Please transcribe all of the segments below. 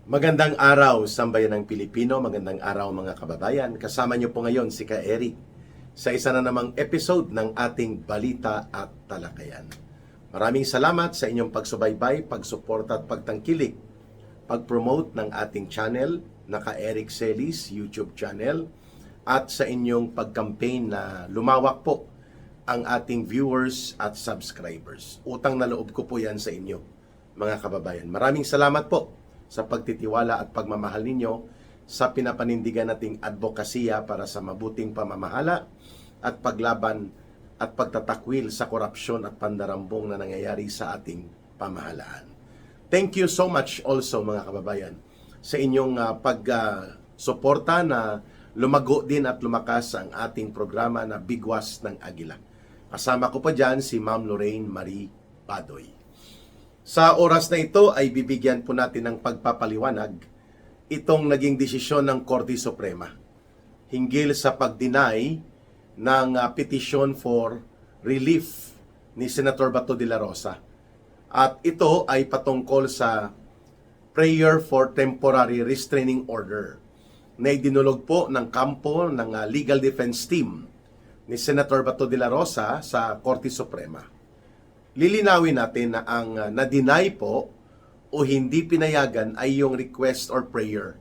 Magandang araw, sambayan ng Pilipino. Magandang araw mga kababayan. Kasama niyo po ngayon si Ka Eric sa isa na namang episode ng ating Balita at Talakayan. Maraming salamat sa inyong pagsubaybay, pagsuporta at pagtangkilik, pag-promote ng ating channel na Ka Eric Celis YouTube channel at sa inyong pag-campaign na lumawak po ang ating viewers at subscribers. Utang na loob ko po yan sa inyo mga kababayan. Maraming salamat po sa pagtitiwala at pagmamahal ninyo sa pinapanindigan nating advokasya para sa mabuting pamamahala at paglaban at pagtatakwil sa korupsyon at pandarambong na nangyayari sa ating pamahalaan. Thank you so much also mga kababayan sa inyong pag-suporta na lumago din at lumakas ang ating programa na Bigwas ng Agila. Kasama ko pa dyan si Ma'am Lorraine Marie Badoy. Sa oras na ito ay bibigyan po natin ng pagpapaliwanag itong naging desisyon ng Korte Suprema hinggil sa pag-deny ng petition for relief ni Senator Bato de la Rosa. At ito ay patungkol sa prayer for temporary restraining order na idinulog po ng kampo ng legal defense team ni Senator Bato de la Rosa sa Korte Suprema. Lilinawin natin na ang na-deny po o hindi pinayagan ay yung request or prayer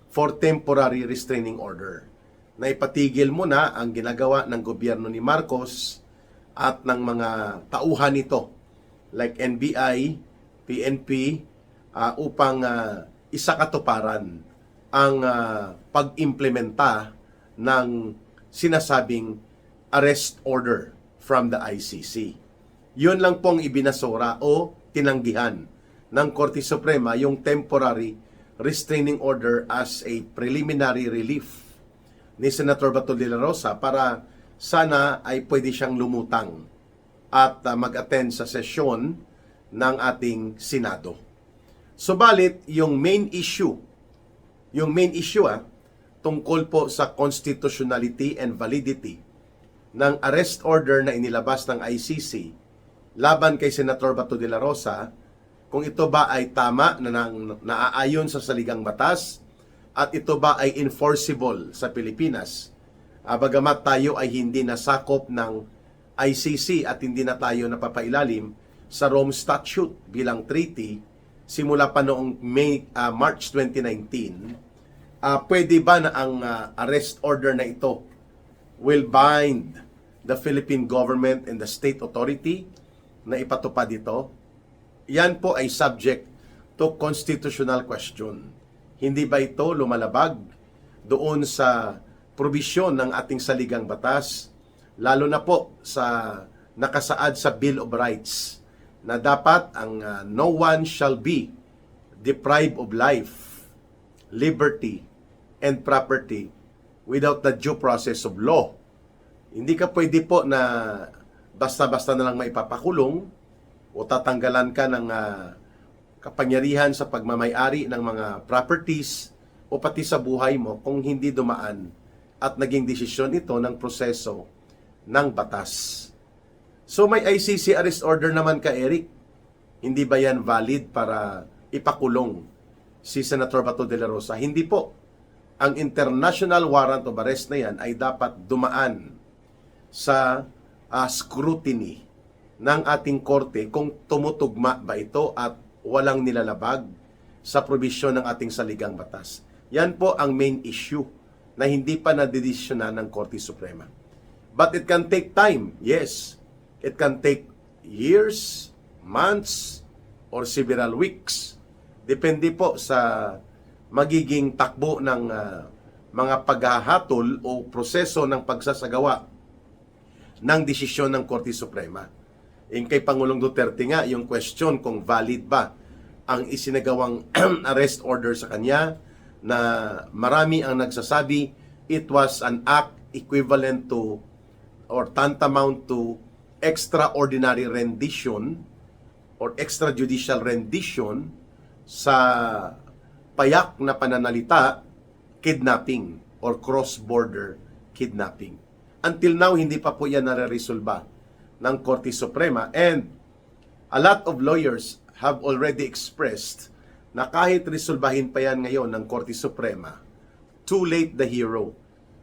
for temporary restraining order na ipatigil muna ang ginagawa ng gobyerno ni Marcos at ng mga tauhan nito like NBI, PNP upang isakatuparan ang pag-implementa ng sinasabing arrest order from the ICC. Yun lang pong ibinasura o tinanggihan ng Korte Suprema yung temporary restraining order as a preliminary relief ni Senator Bato de la Rosa para sana ay pwede siyang lumutang at mag-attend sa sesyon ng ating Senado. Subalit, yung main issue tungkol po sa constitutionality and validity ng arrest order na inilabas ng ICC laban kay Senator Bato de la Rosa, kung ito ba ay tama na naaayon sa saligang batas at ito ba ay enforceable sa Pilipinas. Bagamat tayo ay hindi nasakop ng ICC at hindi na tayo napapailalim sa Rome Statute bilang treaty simula pa noong March 2019, pwede ba na ang arrest order na ito will bind the Philippine government and the state authority na ipatupad dito? Yan po ay subject to constitutional question. Hindi ba ito lumalabag doon sa probisyon ng ating saligang batas, lalo na po sa nakasaad sa Bill of Rights na dapat ang no one shall be deprived of life, liberty, and property without the due process of law. Hindi ka pwede po na basta-basta na lang maipapakulong o tatanggalan ka ng kapangyarihan sa pagmamay-ari ng mga properties o pati sa buhay mo kung hindi dumaan at naging desisyon ito ng proseso ng batas. So may ICC arrest order naman ka, Eric. Hindi ba yan valid para ipakulong si Senator Bato de la Rosa? Hindi po. Ang international warrant of arrest na yan ay dapat dumaan sa scrutiny ng ating korte kung tumutugma ba ito at walang nilalabag sa probisyon ng ating saligang batas. Yan po ang main issue na hindi pa nadedesisyonan ng Korte Suprema. But it can take time. Yes, it can take years, months, or several weeks. Depende po sa magiging takbo ng mga paghahatol o proseso ng pagsasagawa ng desisyon ng Korte Suprema. Kay Pangulong Duterte nga, yung question kung valid ba ang isinagawang arrest order sa kanya, na marami ang nagsasabi it was an act equivalent to or tantamount to extraordinary rendition or extrajudicial rendition sa payak na pananalita, kidnapping or cross-border kidnapping. Until now, hindi pa po yan nare-resolba ng Korte Suprema, and a lot of lawyers have already expressed na kahit resolbahin pa yan ngayon ng Korte Suprema, too late the hero.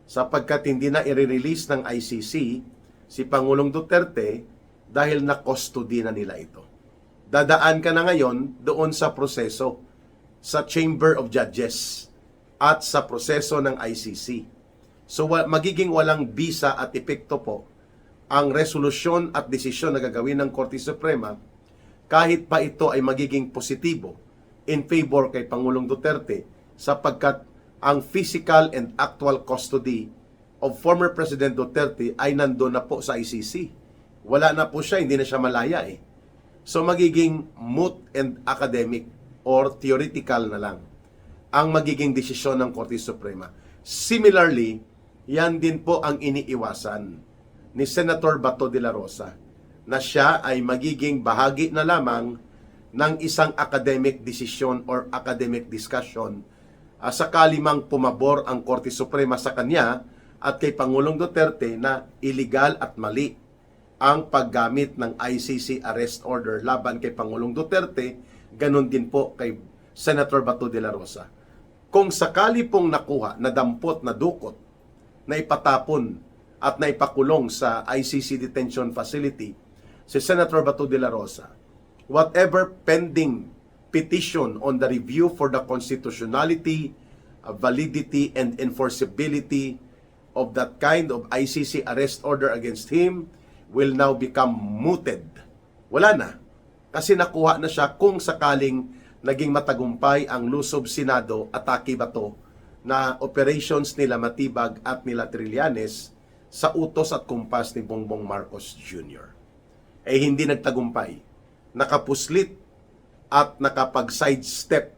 Sapagkat hindi na i-release ng ICC si Pangulong Duterte dahil na-custody na nila ito. Dadaan ka na ngayon doon sa proseso, sa Chamber of Judges at sa proseso ng ICC. So magiging walang bisa at epekto po ang resolusyon at desisyon na gagawin ng Korte Suprema kahit pa ito ay magiging positibo in favor kay Pangulong Duterte sapagkat ang physical and actual custody of former President Duterte ay nandun na po sa ICC. Wala na po siya, hindi na siya malaya eh. So magiging moot and academic or theoretical na lang ang magiging desisyon ng Korte Suprema. Similarly, yan din po ang iniiwasan ni Senator Bato de la Rosa na siya ay magiging bahagi na lamang ng isang academic decision or academic discussion sakali mang pumabor ang Korte Suprema sa kanya at kay Pangulong Duterte na illegal at mali ang paggamit ng ICC arrest order laban kay Pangulong Duterte, ganun din po kay Senator Bato de la Rosa. Kung sakali pong nakuha, nadampot, nadukot, na ipatapon at naipakulong sa ICC detention facility si Senator Bato de la Rosa, whatever pending petition on the review for the constitutionality, validity, and enforceability of that kind of ICC arrest order against him will now become mooted. Wala na. Kasi nakuha na siya kung sakaling naging matagumpay ang Lusob Senado atake Bato na operations nila Matibag at nila Trillanes sa utos at kumpas ni Bongbong Marcos Jr. Eh hindi nagtagumpay. Nakapuslit at nakapag-sidestep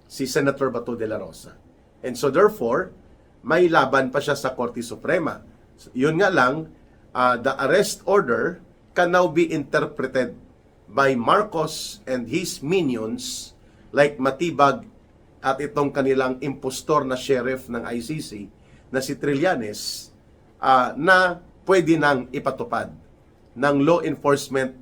si Senator Bato de la Rosa. And so therefore, may laban pa siya sa Korte Suprema. Yun nga lang, the arrest order can now be interpreted by Marcos and his minions like Matibag at itong kanilang impostor na sheriff ng ICC na si Trillanes na pwede nang ipatupad ng law enforcement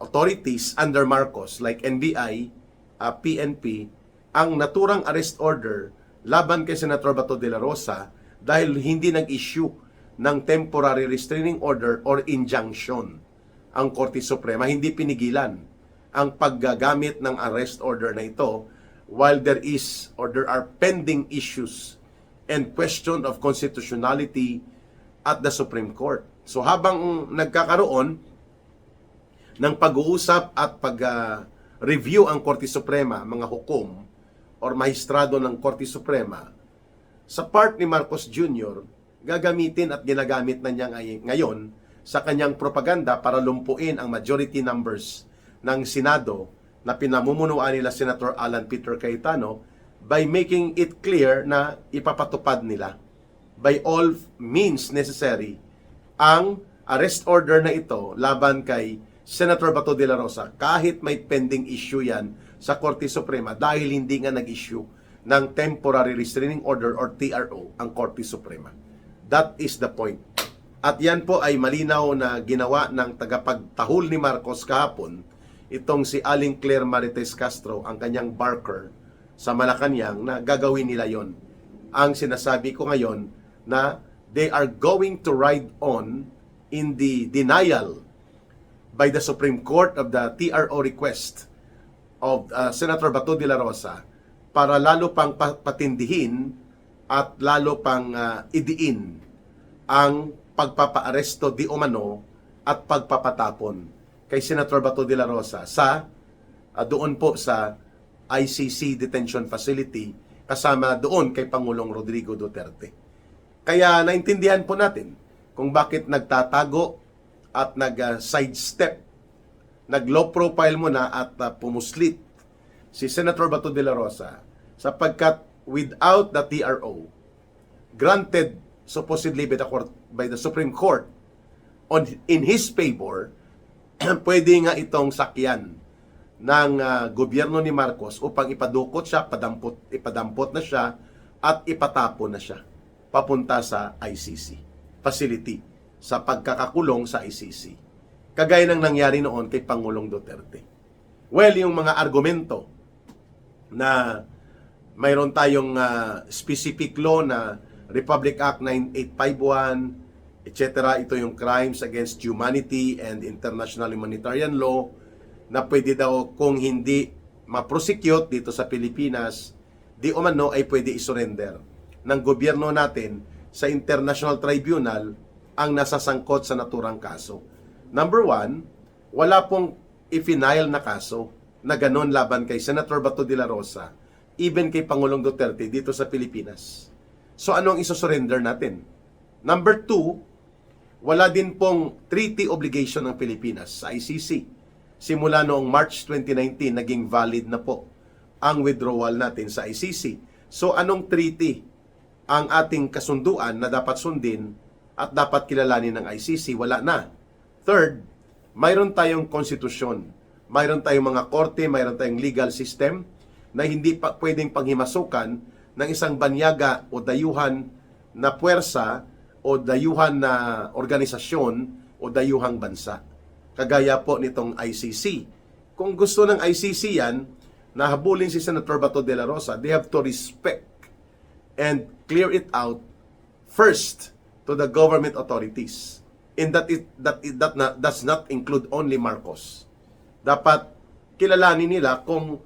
authorities under Marcos like NBI, PNP, ang naturang arrest order laban kay Senator Bato de la Rosa dahil hindi nag-issue ng temporary restraining order or injunction ang Korte Suprema, hindi pinigilan ang paggagamit ng arrest order na ito while there is or there are pending issues and question of constitutionality at the Supreme Court. So habang nagkakaroon ng pag-uusap at pag-review ang Korte Suprema, mga hukom or mahistrado ng Korte Suprema, sa part ni Marcos Jr., gagamitin at ginagamit na niya ngayon sa kanyang propaganda para lumpuin ang majority numbers ng Senado na pinamumunuan nila Senator Alan Peter Cayetano by making it clear na ipapatupad nila by all means necessary ang arrest order na ito laban kay Senator Bato de la Rosa kahit may pending issue yan sa Korte Suprema dahil hindi nga nag-issue ng temporary restraining order or TRO ang Korte Suprema. That is the point. At yan po ay malinaw na ginawa ng tagapagtahol ni Marcos kahapon, itong si Aling Claire Marites Castro, ang kanyang barker sa Malacanang, na gagawin nila yon. Ang sinasabi ko ngayon na they are going to ride on in the denial by the Supreme Court of the TRO request of Senator Bato de la Rosa para lalo pang patindihin at lalo pang idiin ang pagpapaaresto di umano at pagpapatapon kay Senator Bato de la Rosa sa doon po sa ICC detention facility kasama doon kay Pangulong Rodrigo Duterte. Kaya naintindihan po natin kung bakit nagtatago at nag-sidestep, nag-low profile muna at pumuslit si Senator Bato de la Rosa sapagkat without the TRO granted supposedly by the Supreme Court in his favor, pwede nga itong sakyan ng gobyerno ni Marcos upang ipadukot siya, ipadampot na siya at ipatapon na siya papunta sa ICC facility sa pagkakakulong sa ICC. Kagaya ng nangyari noon kay Pangulong Duterte. Well, yung mga argumento na mayroon tayong specific law na Republic Act 9851, etc. Ito yung crimes against humanity and international humanitarian law na pwede daw kung hindi ma-prosecute dito sa Pilipinas, di umano ay pwede isurrender ng gobyerno natin sa International Tribunal ang nasasangkot sa naturang kaso. Number one, wala pong i-file na kaso na ganon laban kay Senator Bato de la Rosa, even kay Pangulong Duterte dito sa Pilipinas. So anong isusurrender natin? Number two, wala din pong treaty obligation ng Pilipinas sa ICC. Simula noong March 2019, naging valid na po ang withdrawal natin sa ICC. So anong treaty ang ating kasunduan na dapat sundin at dapat kilalanin ng ICC? Wala na. Third, mayroon tayong konstitusyon. Mayroon tayong mga korte, mayroon tayong legal system na hindi pa pwedeng panghimasukan ng isang banyaga o dayuhan na puwersa o dayuhan na organisasyon o dayuhang bansa. Kagaya po nitong ICC. Kung gusto ng ICC yan, nahabulin si Senator Bato de la Rosa, they have to respect and clear it out first to the government authorities. And that does not include only Marcos. Dapat kilalanin nila kung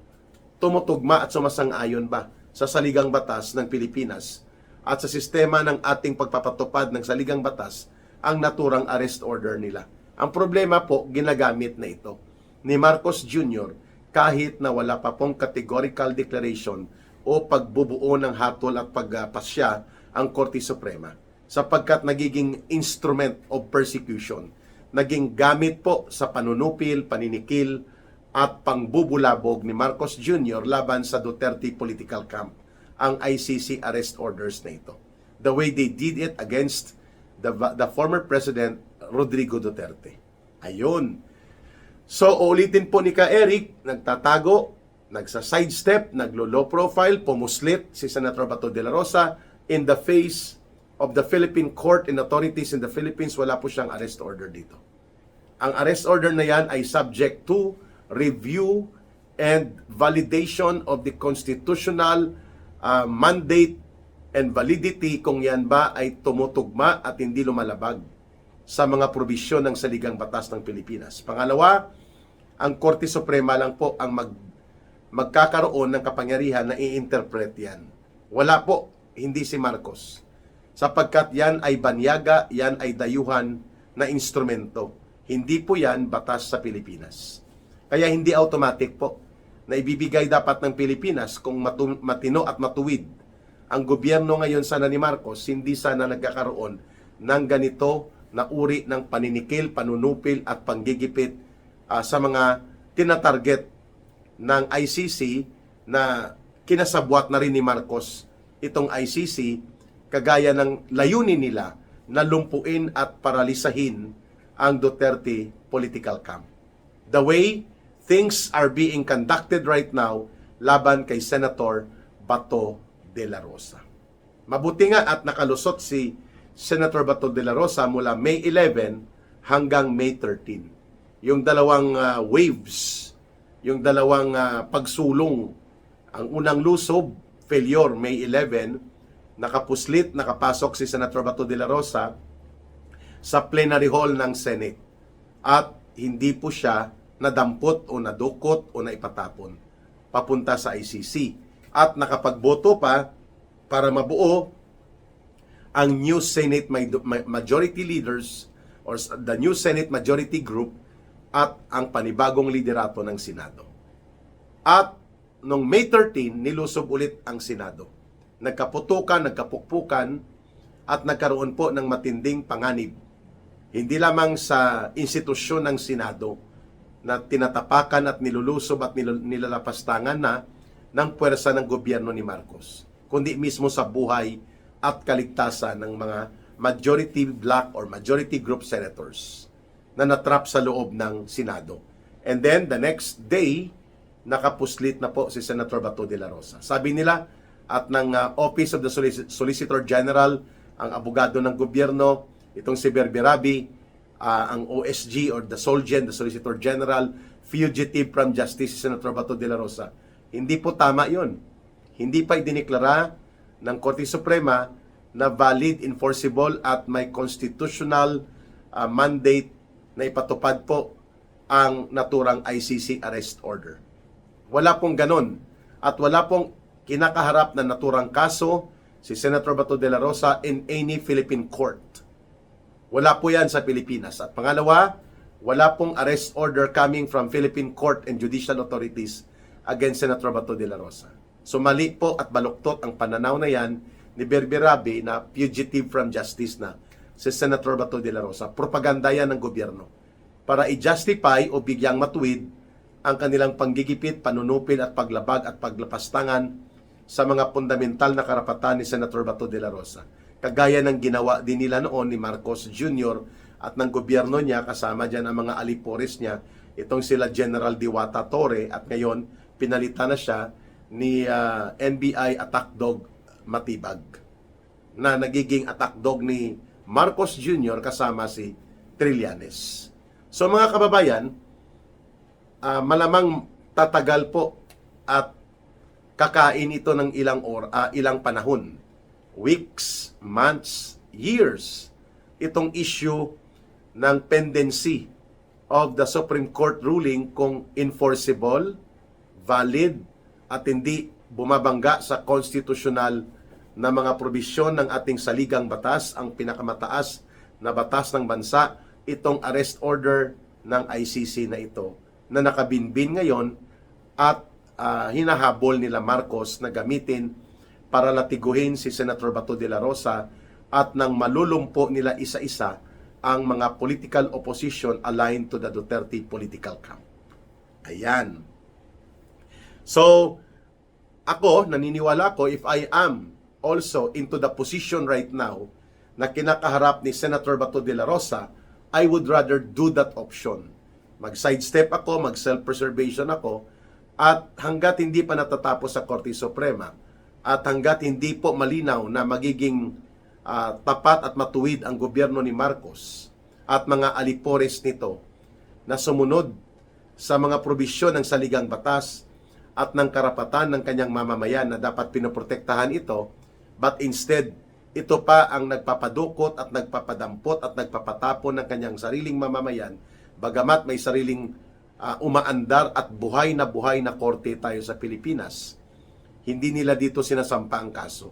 tumutugma at sumasang-ayon ba sa saligang batas ng Pilipinas at sa sistema ng ating pagpapatupad ng saligang batas ang naturang arrest order nila. Ang problema po, ginagamit na ito ni Marcos Jr. kahit na wala pa pong categorical declaration o pagbubuo ng hatol at pagpasya ang Korte Suprema, sapagkat nagiging instrument of persecution, naging gamit po sa panunupil, paninikil at pangbubulabog ni Marcos Jr. laban sa Duterte political camp ang ICC arrest orders na ito. The way they did it against the former President Rodrigo Duterte. Ayun. So, ulitin po ni Ka Eric, nagtatago, nagsa-sidestep, naglo-low profile, pumuslit si Senator Bato de la Rosa in the face of the Philippine court and authorities in the Philippines. Wala po siyang arrest order dito. Ang arrest order na yan ay subject to review and validation of the constitutional mandate and validity kung yan ba ay tumutugma at hindi lumalabag sa mga probisyon ng saligang batas ng Pilipinas. Pangalawa, ang Korte Suprema lang po ang magkakaroon ng kapangyarihan na i-interpret yan. Wala po, hindi si Marcos. Sapagkat yan ay banyaga, yan ay dayuhan na instrumento. Hindi po yan batas sa Pilipinas. Kaya hindi automatic po na ibibigay dapat ng Pilipinas kung matino at matuwid ang gobyerno ngayon sana ni Marcos, hindi sana nagkakaroon ng ganito na uri ng paninikil, panunupil at panggigipit sa mga tinatarget ng ICC na kinasabwat na rin ni Marcos itong ICC, kagaya ng layunin nila na lumpuin at paralisahin ang Duterte political camp. The way things are being conducted right now laban kay Senator Bato de la Rosa. Mabuti nga at nakalusot si Senator Bato de la Rosa mula May 11 hanggang May 13. Yung dalawang waves, yung dalawang pagsulong. Ang unang lusob, failure, May 11, nakapuslit, nakapasok si Senator Bato de la Rosa sa plenary hall ng Senate. At hindi po siya nadampot o nadukot o naipatapon papunta sa ICC. At nakapagboto pa para mabuo ang new Senate Majority Leaders or the new Senate Majority Group at ang panibagong liderato ng Senado. At noong May 13, nilusob ulit ang Senado. Nagkaputukan, nagkapukpukan at nagkaroon po ng matinding panganib. Hindi lamang sa institusyon ng Senado na tinatapakan at nilulusob at nilalapastangan na ng puwersa ng gobyerno ni Marcos, kundi mismo sa buhay at kaligtasan ng mga majority black or majority group senators na natrap sa loob ng Senado. And then, the next day, nakapuslit na po si Senator Bato de la Rosa. Sabi nila, at ng Office of the Solicitor General, ang abogado ng gobyerno, itong si Berberabi, ang OSG or the Solgen, the Solicitor General, fugitive from justice si Senator Bato de la Rosa, Hindi po tama yon. Hindi pa idiniklara ng Korte Suprema na valid, enforceable at may constitutional mandate na ipatupad po ang naturang ICC arrest order. Wala pong ganon. At wala pong kinakaharap na naturang kaso si Senator Bato de la Rosa in any Philippine court. Wala po yan sa Pilipinas. At pangalawa, wala pong arrest order coming from Philippine court and judicial authorities against Senator Bato de la Rosa. So mali po at baluktot ang pananaw na yan ni Berberabe na fugitive from justice na si Senator Bato de la Rosa. Propaganda yan ng gobyerno para i-justify o bigyang matuwid ang kanilang panggigipit, panunupil at paglabag at paglapastangan sa mga fundamental na karapatan ni Senator Bato de la Rosa. Kagaya ng ginawa din nila noon ni Marcos Jr. at ng gobyerno niya, kasama dyan ang mga alipores niya, itong sila General Diwata Torre, at ngayon pinalitan na siya ni NBI attack dog Matibag, na nagiging attack dog ni Marcos Jr. kasama si Trillanes. So mga kababayan, malamang tatagal po at kakain ito ng ilang panahon. Weeks, months, years. Itong issue ng pendency of the Supreme Court ruling kung enforceable, valid, at hindi bumabangga sa konstitusyonal na mga probisyon ng ating saligang batas, ang pinakamataas na batas ng bansa, itong arrest order ng ICC na ito, na nakabinbin ngayon at hinahabol nila Marcos na gamitin para latiguhin si Senator Bato de la Rosa at nang malulumpo nila isa-isa ang mga political opposition aligned to the Duterte political camp. Ayan. So, ako, naniniwala ko, if I am also into the position right now na kinakaharap ni Senator Bato de la Rosa, I would rather do that option. Mag-sidestep ako, mag-self-preservation ako, at hanggat hindi pa natatapos sa Korte Suprema, at hanggat hindi po malinaw na magiging tapat at matuwid ang gobyerno ni Marcos at mga alipores nito na sumunod sa mga probisyon ng saligang batas at ng karapatan ng kanyang mamamayan na dapat pinoprotektahan ito, but instead, ito pa ang nagpapadukot at nagpapadampot at nagpapatapon ng kanyang sariling mamamayan, bagamat may sariling umaandar at buhay na korte tayo sa Pilipinas. Hindi nila dito sinasampa ang kaso,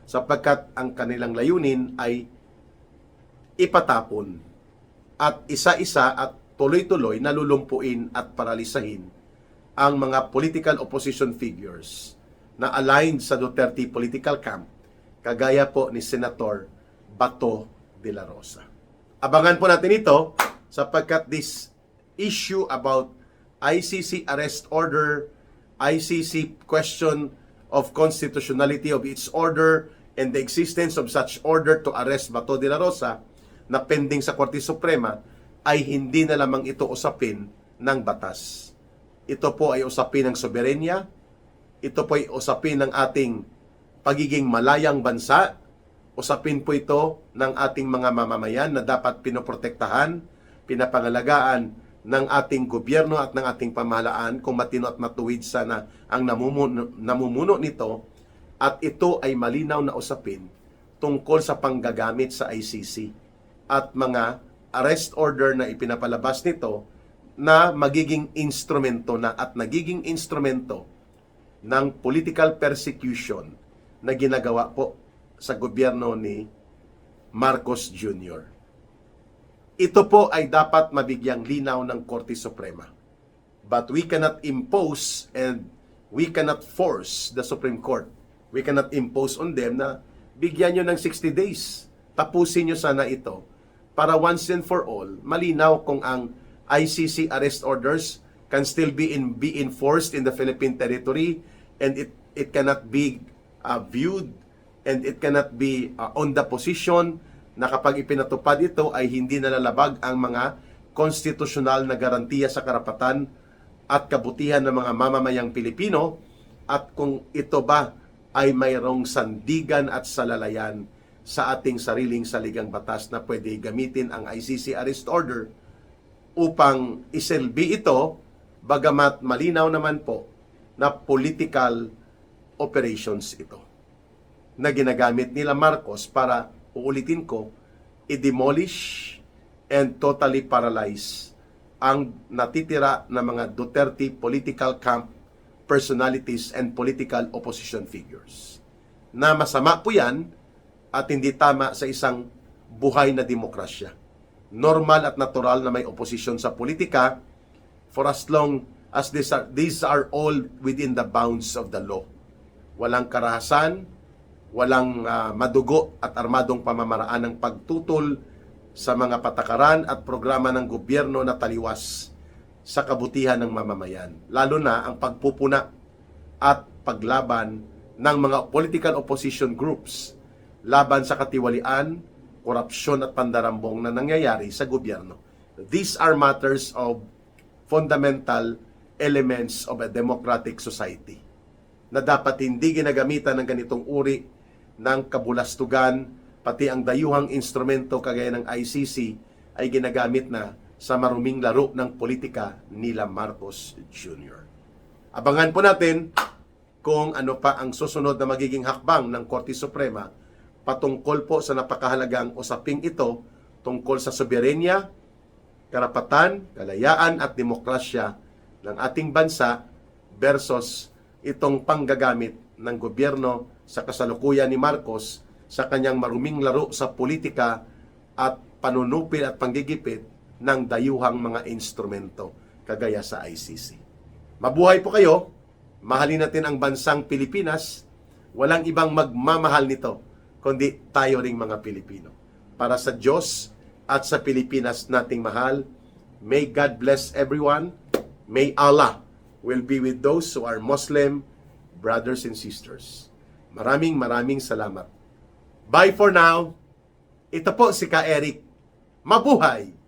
sapagkat ang kanilang layunin ay ipatapon at isa-isa at tuloy-tuloy nalulumpuin at paralisahin ang mga political opposition figures na aligned sa Duterte political camp, kagaya po ni Senator Bato de la Rosa. Abangan po natin ito sapagkat this issue about ICC arrest order, ICC question of constitutionality of its order and the existence of such order to arrest Bato de la Rosa na pending sa Korte Suprema ay hindi na lamang ito usapin ng batas. Ito po ay usapin ng soberenya, ito po ay usapin ng ating pagiging malayang bansa, usapin po ito ng ating mga mamamayan na dapat pinoprotektahan, pinapangalagaan ng ating gobyerno at ng ating pamahalaan kung matino at matuwid sana ang namumuno nito, at ito ay malinaw na usapin tungkol sa panggagamit sa ICC at mga arrest order na ipinapalabas nito na magiging instrumento na at nagiging instrumento ng political persecution na ginagawa po sa gobyerno ni Marcos Jr. Ito po ay dapat mabigyang linaw ng Korte Suprema. But we cannot impose and we cannot force the Supreme Court. We cannot impose on them na bigyan nyo ng 60 days. Tapusin nyo sana ito para once and for all, malinaw kung ang ICC arrest orders can still be enforced in the Philippine territory, and it cannot be viewed and it cannot be on the position na kapag ipinatupad ito ay hindi nalalabag ang mga konstitusyonal na garantiya sa karapatan at kabutihan ng mga mamamayang Pilipino, at kung ito ba ay mayroong sandigan at salalayan sa ating sariling saligang batas na pwede gamitin ang ICC arrest order upang iselbi ito, bagamat malinaw naman po na political operations ito na ginagamit nila Marcos para, uulitin ko, i-demolish and totally paralyze ang natitira na mga Duterte political camp personalities and political opposition figures. Na masama po yan at hindi tama sa isang buhay na demokrasya. Normal at natural na may opposition sa politika for as long as these are all within the bounds of the law. Walang karahasan, walang madugo at armadong pamamaraan ng pagtutol sa mga patakaran at programa ng gobyerno na taliwas sa kabutihan ng mamamayan. Lalo na ang pagpupuna at paglaban ng mga political opposition groups laban sa katiwalian, korupsyon at pandarambong na nangyayari sa gobyerno. These are matters of fundamental elements of a democratic society na dapat hindi ginagamitan ng ganitong uri ng kabulastugan, pati ang dayuhang instrumento kagaya ng ICC ay ginagamit na sa maruming laro ng politika nila Marcos Jr. Abangan po natin kung ano pa ang susunod na magiging hakbang ng Korte Suprema patungkol po sa napakahalagang usaping ito tungkol sa soberenya, karapatan, kalayaan at demokrasya ng ating bansa versus itong panggagamit ng gobyerno sa kasalukuyan ni Marcos sa kanyang maruming laro sa politika at panunupil at panggigipit ng dayuhang mga instrumento kagaya sa ICC. Mabuhay po kayo, mahalin natin ang bansang Pilipinas, walang ibang magmamahal nito kundi tayo ring mga Pilipino. Para sa Diyos at sa Pilipinas nating mahal, may God bless everyone. May Allah will be with those who are Muslim brothers and sisters. Maraming salamat. Bye for now. Ito po si Ka Eric. Mabuhay!